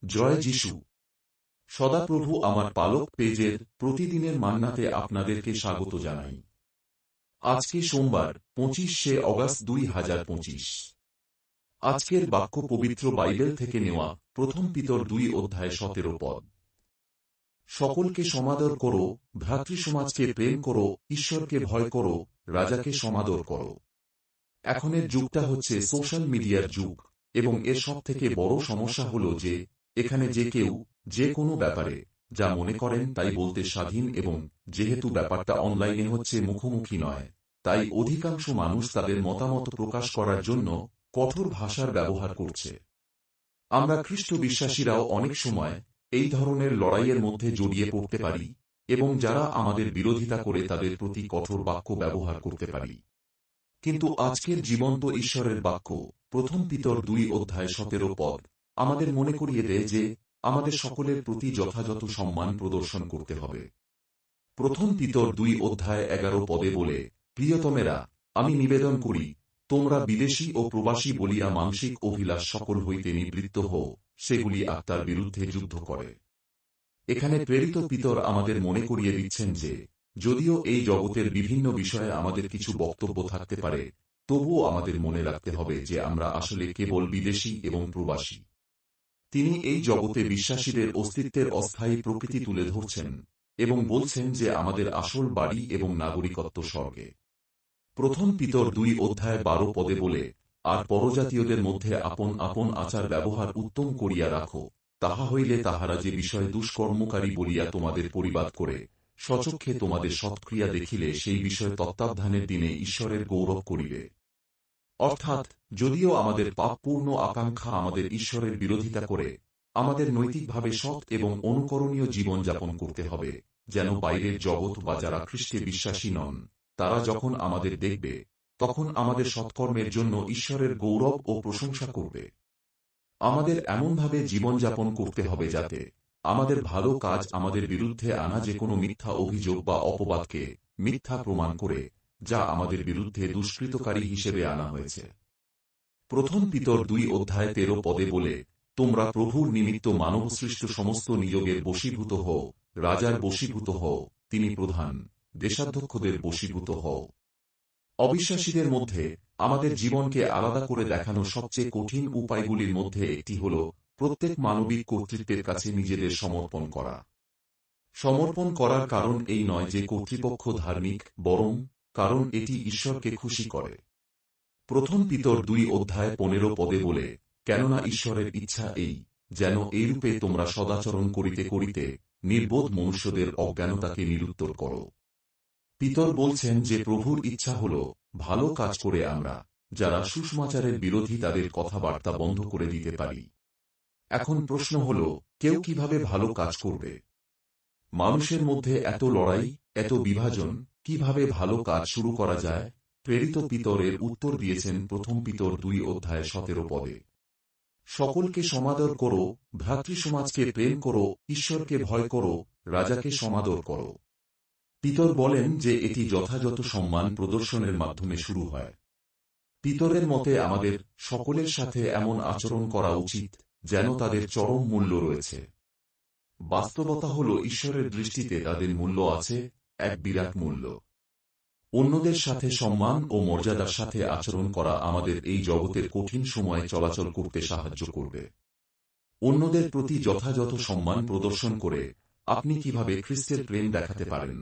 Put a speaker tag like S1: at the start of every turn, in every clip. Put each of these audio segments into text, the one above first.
S1: জয় যিশু। সদাপ্রভু আমার পালক পেজের প্রতিদিনের মান্নাতে আপনাদেরকে স্বাগত জানাই। আজকে সোমবার 25শে অগাস্ট 2025। আজকের বাক্য পবিত্র বাইবেল থেকে নেওয়া, প্রথম পিতর 2 অধ্যায় 17 পদ। সকলকে সমাদর করো, ভ্রাতৃসমাজকে প্রেম করো, ঈশ্বরকে ভয় করো, রাজাকে সমাদর করো। এখনের যুগটা হচ্ছে সোশ্যাল মিডিয়ার যুগ, এবং এর সবথেকে বড় সমস্যা হল যে এখানে যে কেউ যে কোনো ব্যাপারে যা মনে করেন তাই বলতে স্বাধীন, এবং যেহেতু ব্যাপারটা অনলাইনে হচ্ছে, মুখোমুখি নয়, তাই অধিকাংশ মানুষ তাদের মতামত প্রকাশ করার জন্য কঠোর ভাষার ব্যবহার করছে। আমরা খ্রিস্ট বিশ্বাসীরাও অনেক সময় এই ধরনের লড়াইয়ের মধ্যে জড়িয়ে পড়তে পারি, এবং যারা আমাদের বিরোধিতা করে তাদের প্রতি কঠোর বাক্য ব্যবহার করতে পারি। কিন্তু আজকের জীবন্ত ঈশ্বরের বাক্য প্রথম পিতর 2 অধ্যায় 17 পদ আমাদের মনে করিয়ে দেয় যে আমাদের সকলের প্রতি যথাযথ সম্মান প্রদর্শন করতে হবে। প্রথম পিতর 2 অধ্যায় 11 পদে বলে, প্রিয়তমেরা, আমি নিবেদন করি, তোমরা বিদেশী ও প্রবাসী বলিয়া মানসিক অভিলাষ সকল হইতে নিবৃত্ত হও, সেগুলি আত্মার বিরুদ্ধে যুদ্ধ করে। এখানে প্রেরিত পিতর আমাদের মনে করিয়ে দিচ্ছেন যে যদিও এই জগতের বিভিন্ন বিষয়ে আমাদের কিছু বক্তব্য থাকতে পারে, তবুও আমাদের মনে রাখতে হবে যে আমরা আসলে কেবল বিদেশী এবং প্রবাসী। তিনি এই জগতে বিশ্বাসীদের অস্তিত্বের অস্থায়ী প্রকৃতি তুলে ধরছেন এবং বলছেন যে আমাদের আসল বাড়ি এবং নাগরিকত্ব স্বর্গে। প্রথম পিতর 2 অধ্যায় 12 পদে বলে, আর পরজাতীয়দের মধ্যে আপন আপন আচার ব্যবহার উত্তম করিয়া রাখো, তাহা হইলে তাহারা যে বিষয়ে দুষ্কর্মকারী বলিয়া তোমাদের পরিবাদ করে, স্বচক্ষে তোমাদের সৎক্রিয়া দেখিলে সেই বিষয়ে তত্ত্বাবধানের দিনে ঈশ্বরের গৌরব করিবে। অর্থাৎ যদিও আমাদের পাপপূর্ণ আকাঙ্ক্ষা আমাদের ঈশ্বরের বিরোধিতা করে, আমাদের নৈতিকভাবে সৎ এবং অনুকরণীয় জীবন যাপন করতে হবে, যেন বাইরের জগৎ বা যারা খ্রিস্টে বিশ্বাসী নন তারা যখন আমাদের দেখবে, তখন আমাদের সৎকর্মের জন্য ঈশ্বরের গৌরব ও প্রশংসা করবে। আমাদের এমনভাবে জীবনযাপন করতে হবে যাতে আমাদের ভালো কাজ আমাদের বিরুদ্ধে আনা যে কোনো মিথ্যা অভিযোগ বা অপবাদকে মিথ্যা প্রমাণ করে, যা আমাদের বিরুদ্ধে দুষ্কৃতকারী হিসেবে আনা হয়েছে। প্রথম পিতর 2 অধ্যায় 13 পদে বলে, তোমরা প্রভুর নিমিত্ত মানবসৃষ্ট সমস্ত নিয়োগের বশীভূত হও, রাজার বশীভূত হও, তিনি প্রধান, দেশাধ্যক্ষদের বশীভূত হও। অবিশ্বাসীদের মধ্যে আমাদের জীবনকে আলাদা করে দেখানো সবচেয়ে কঠিন উপায়গুলির মধ্যে একটি হল প্রত্যেক মানবিক কর্তৃত্বের কাছে নিজেদের সমর্পণ করা। সমর্পণ করার কারণ এই নয় যে কর্তৃপক্ষ ধার্মিক, বরং কারণ এটি ঈশ্বরকে খুশি করে। প্রথম পিতর 2 অধ্যায় 15 পদে বলে, কেননা ঈশ্বরের ইচ্ছা এই, যেন এইরূপে তোমরা সদাচরণ করিতে করিতে নির্বোধ মনুষ্যদের অজ্ঞানতাকে নিরুত্তর করো। পিতর বলছেন যে প্রভুর ইচ্ছা হল ভালো কাজ করে আমরা, যারা সুসমাচারের বিরোধী, তাদের কথাবার্তা বন্ধ করে দিতে পারি। এখন প্রশ্ন হল, কেউ কিভাবে ভালো কাজ করবে? মানুষের মধ্যে এত লড়াই, এত বিভাজন, কিভাবে ভালো কাজ শুরু করা যায়? প্রেরিত পিতরের উত্তর দিয়েছেন প্রথম পিতর 2 অধ্যায় 17 পদে। সকলকে সমাদর করো, ভ্রাতৃসমাজকে প্রেম করো, ঈশ্বরকে ভয় করো, রাজাকে সমাদর করো। পিতর বলেন যে এটি যথাযথ সম্মান প্রদর্শনের মাধ্যমে শুরু হয়। পিতরের মতে আমাদের সকলের সাথে এমন আচরণ করা উচিত যেন তাদের চরম মূল্য রয়েছে। বাস্তবতা হল ঈশ্বরের দৃষ্টিতে তাদের মূল্য আছে, এক বিরাট মূল্য। অন্যদের সাথে সম্মান ও মর্যাদার সাথে আচরণ করা আমাদের এই জগতের কঠিন সময়ে চলাচল করতে সাহায্য করবে। অন্যদের প্রতি যথাযথ সম্মান প্রদর্শন করে আপনি কিভাবে খ্রিস্টের প্রেম দেখাতে পারেন?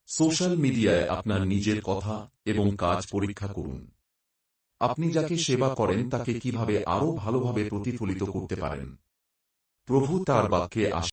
S1: সোশ্যাল মিডিয়ায় আপনার নিজের কথা এবং কাজ পরীক্ষা করুন। আপনি যাকে সেবা করেন তাকে কিভাবে আরও ভালোভাবে প্রতিফলিত করতে পারেন? প্রভু তার বাক্যে